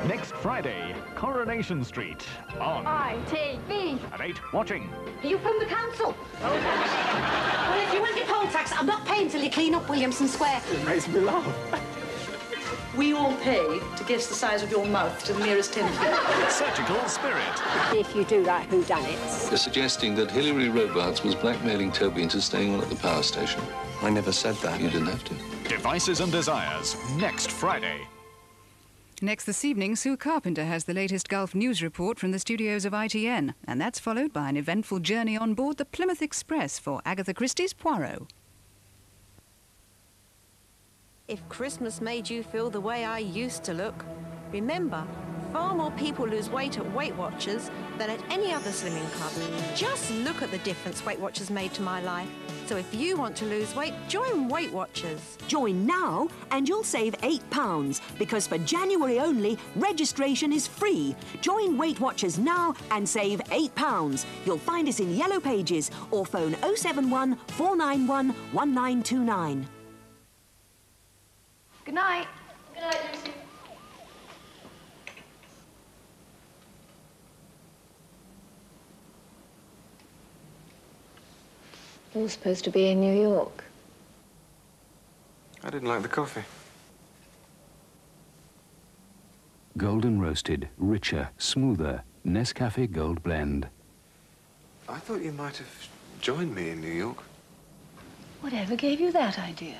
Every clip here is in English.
Next Friday, Coronation Street on ITV. at 8, watching. Are you from the council? Well, if you want your poll tax, I'm not paying till you clean up Williamson Square. It makes me laugh. We all pay to guess the size of your mouth to the nearest 10 feet. Surgical Spirit. If you do like whodunits. They're suggesting that Hillary Robarts was blackmailing Toby into staying on at the power station. I never said that. You didn't have to. Devices and Desires, next Friday. Next this evening, Sue Carpenter has the latest Gulf news report from the studios of ITN, and that's followed by an eventful journey on board the Plymouth Express for Agatha Christie's Poirot. If Christmas made you feel the way I used to look, remember, far more people lose weight at Weight Watchers than at any other slimming club. Just look at the difference Weight Watchers made to my life. So if you want to lose weight, join Weight Watchers. Join now and you'll save £8 because for January only, registration is free. Join Weight Watchers now and save £8. You'll find us in Yellow Pages or phone 071 491 1929. Good night. Good night, Lucy. You're supposed to be in New York. I didn't like the coffee. Golden roasted, richer, smoother, Nescafe Gold Blend. I thought you might have joined me in New York. Whatever gave you that idea?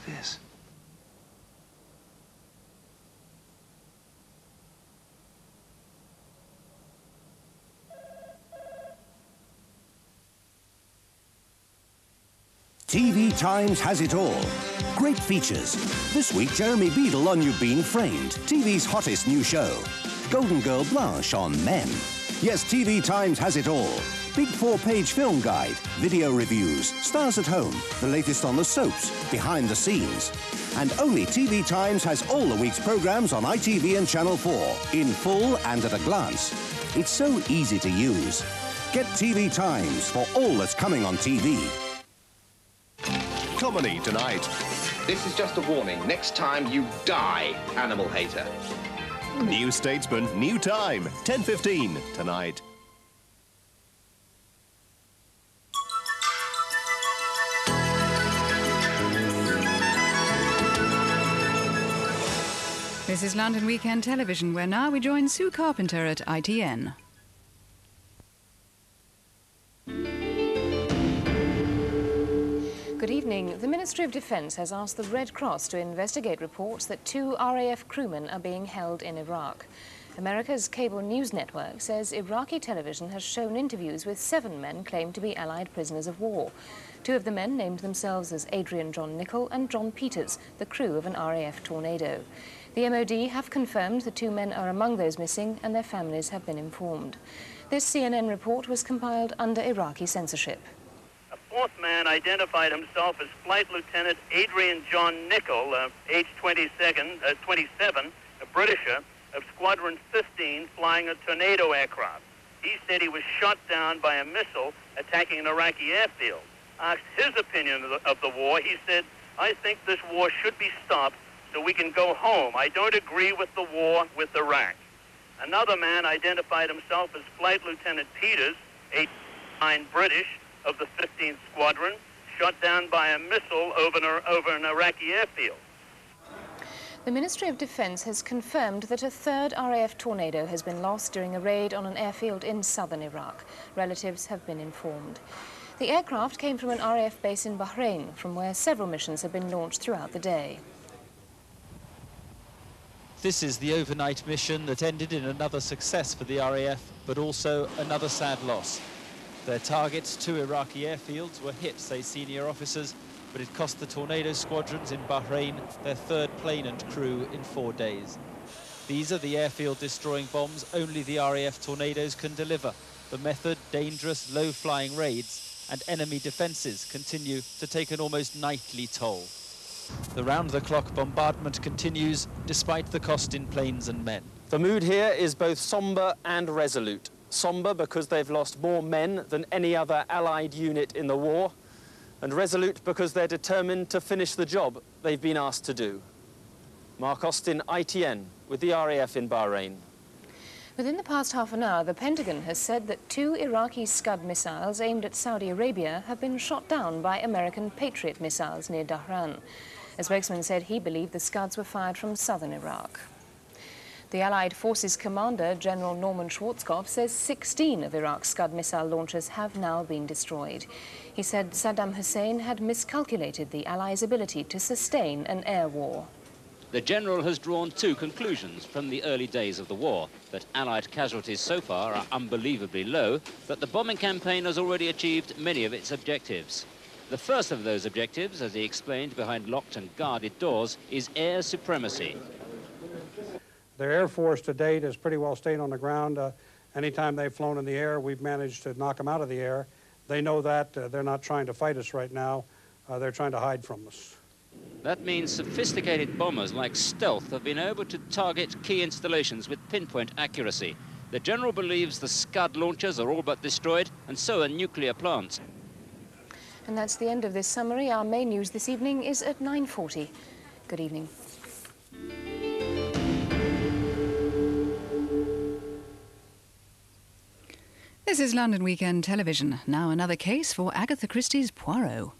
This. TV Times has it all. Great features. This week, Jeremy Beadle on You've Been Framed, TV's hottest new show. Golden Girl Blanche on Men. Yes, TV Times has it all. Big 4-page film guide, video reviews, stars at home, the latest on the soaps, behind the scenes. And only TV Times has all the week's programmes on ITV and Channel 4, in full and at a glance. It's so easy to use. Get TV Times for all that's coming on TV. Comedy tonight. This is just a warning. Next time you die, animal hater. New Statesman, new time, 10:15 tonight. This is London Weekend Television, where now we join Sue Carpenter at ITN. Good evening. The Ministry of Defence has asked the Red Cross to investigate reports that 2 RAF crewmen are being held in Iraq. America's cable news network says Iraqi television has shown interviews with 7 men claimed to be Allied prisoners of war. 2 of the men named themselves as Adrian John Nichol and John Peters, the crew of an RAF Tornado. The MOD have confirmed the 2 men are among those missing and their families have been informed. This CNN report was compiled under Iraqi censorship. A 4th man identified himself as Flight Lieutenant Adrian John Nichol, age 27, a Britisher, of Squadron 15, flying a Tornado aircraft. He said he was shot down by a missile attacking an Iraqi airfield. Asked his opinion of the war, he said, "I think this war should be stopped so we can go home. I don't agree with the war with Iraq." Another man identified himself as Flight Lieutenant Peters, age 9, British, of the 15th Squadron, shot down by a missile over an Iraqi airfield. The Ministry of Defence has confirmed that a 3rd RAF Tornado has been lost during a raid on an airfield in southern Iraq. Relatives have been informed. The aircraft came from an RAF base in Bahrain, from where several missions have been launched throughout the day. This is the overnight mission that ended in another success for the RAF, but also another sad loss. Their targets, 2 Iraqi airfields, were hit, say senior officers, but it cost the Tornado squadrons in Bahrain their 3rd plane and crew in 4 days. These are the airfield-destroying bombs only the RAF Tornadoes can deliver. The method, dangerous, low-flying raids and enemy defences continue to take an almost nightly toll. The round-the-clock bombardment continues, despite the cost in planes and men. The mood here is both sombre and resolute. Sombre because they've lost more men than any other Allied unit in the war, and resolute because they're determined to finish the job they've been asked to do. Mark Austin, ITN, with the RAF in Bahrain. Within the past half an hour, the Pentagon has said that 2 Iraqi Scud missiles aimed at Saudi Arabia have been shot down by American Patriot missiles near Dhahran. A spokesman said he believed the Scuds were fired from southern Iraq. The Allied Forces commander, General Norman Schwarzkopf, says 16 of Iraq's Scud missile launchers have now been destroyed. He said Saddam Hussein had miscalculated the Allies' ability to sustain an air war. The general has drawn 2 conclusions from the early days of the war: that Allied casualties so far are unbelievably low, but the bombing campaign has already achieved many of its objectives. The first of those objectives, as he explained behind locked and guarded doors, is air supremacy. Their Air Force to date has pretty well stayed on the ground. Anytime they've flown in the air, we've managed to knock them out of the air. They know that. They're not trying to fight us right now. They're trying to hide from us. That means sophisticated bombers like Stealth have been able to target key installations with pinpoint accuracy. The general believes the Scud launchers are all but destroyed, and so are nuclear plants. And that's the end of this summary. Our main news this evening is at 9:40. Good evening. This is London Weekend Television. Now another case for Agatha Christie's Poirot.